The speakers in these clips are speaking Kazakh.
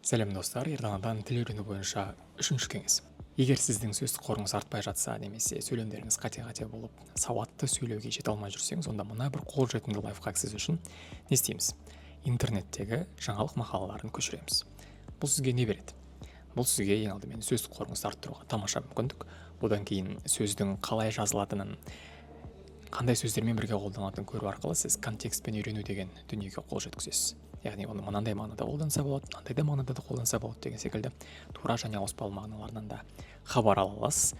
Сәлем достар, ерданадан тіл үйрену бойынша үшінші кеңес. Егер сіздің сөз қорыңыз артпай жатса, немесе сөйлемдеріңіз қате болып, сауатты сөйлеуге жете алмай жүрсеңіз, онда мына бір қолжетімді лайфхак сіз үшін не істейміз? Интернеттегі жаңалық мақалаларын көшіреміз. Бұл сізге не береді? Бұл сізге ең алдымен сөз қорыңызды арттыруға тамаша мүмкіндік. Бұдан кейін сөздің қалай жазылатынын, қандай сөздермен бірге қолданылатынын көру арқылы сіз контекстпен үйрену деген дүниеге қол жеткізесіз. Яғни оны мынандай мағынада қолданса болады, мынандай да мағынада да қолданса болады деген секілді тура және ауыспалы мағыналарынан да хабар ала аласыз.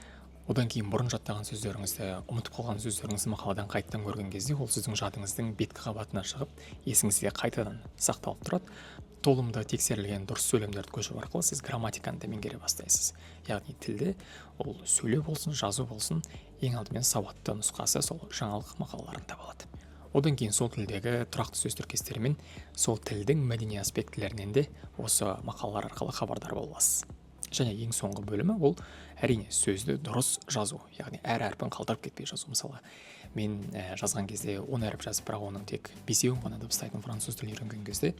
Одан кейін бұрын жаттаған сөздеріңізді, ұмытып қалған сөздеріңізді мақаладан қайтадан көрген кезде ол сіздің жадыңыздың беткі қабатына шығып, есіңізде қайтадан сақталып тұрады. Толымды тексерілген дұрыс сөйлемдерді көшіру арқылы сіз грамматиканы да меңгере бастайсыз. Яғни тілде ол сөйлеу болсын, жазу болсын, ең алдымен сауатты нұсқасы сол жаңалық мақалаларында болады. Одан кейін сол тілдегі тұрақты сөз тіркестері мен сол тілдің мәдени аспектілерінен де осы мақалалар арқылы хабардар боласыз. Және ең соңғы бөлімі ол әрине сөзді дұрыс жазу, яғни әр әрпін қалтырып кетпей жазу. Мысалы, мен жазған кезде 10 әріп жазып, бірақ оның тек 5-еуін ғана дыбыстайтын француз тілін үйренген кезде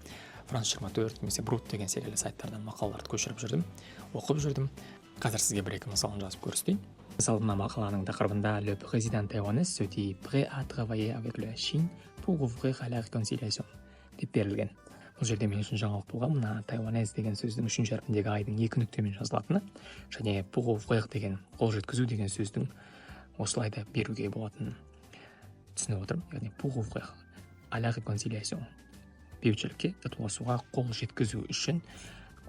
France 24 немесе Brut деген секілді сайттардан мақалаларды көшіріп жүрдім, оқып жүрдім. Қазір сізге бір-екі мысалын жазып көрсетейін. Мысалы, мына мақаланың тақырыбында Le président taïwanais se dit prêt à travailler avec la Chine pour ouvrir à la réconciliation деп берілген. Бұл жерде мен үшін жаңалық болған, мына тайванез деген сөздің үшінші әрпіндегі айдың 2 нүктемен жазылатыны, және pour ouvrir деген қол жеткізу деген сөздің осылай да беруге болатынын түсініп отырмын. Яғни pour ouvrir à la réconciliation бейбітшілікке, татуласуға қол жеткізу үшін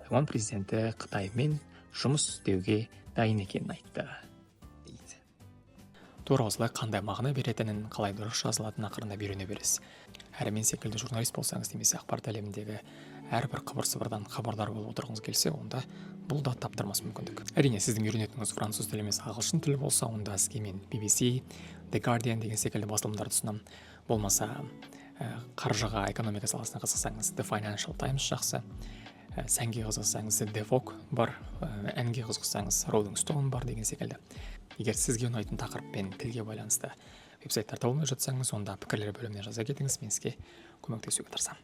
Тайвань президенті Қытаймен жұмыс істеуге дайын екенін айтты. Тура осылай қандай мағына беретінін, қалай дұрыс жазылатынын ақырындап үйрене бересіз. Әрі мен секілді журналист болсаңыз немесе ақпарат әлеміндегі әрбір қыбыр-сыбырдан хабардар болып отырғыңыз келсе, онда бұл да таптырмас мүмкіндік. Әрине сіздің үйренетініңіз француз тілі емес ағылшын тілі болса, онда сізге мен BBC, The Guardian деген секілді басылымдарды ұсынамын. Болмаса қаржыға, экономика саласына қызықсаңыз The Financial Times жақсы. Сәнге қызықсаңыз The Vogue бар, әнге қызықсаңыз Rolling Stone бар деген секілді. Егер сізге ұнайтын тақырып пен тілге байланысты веб-сайттар табылмай жатсаңыз, онда пікірлер бөліміне жаза кетіңіз, мен сізге көмектесуге тырысамын.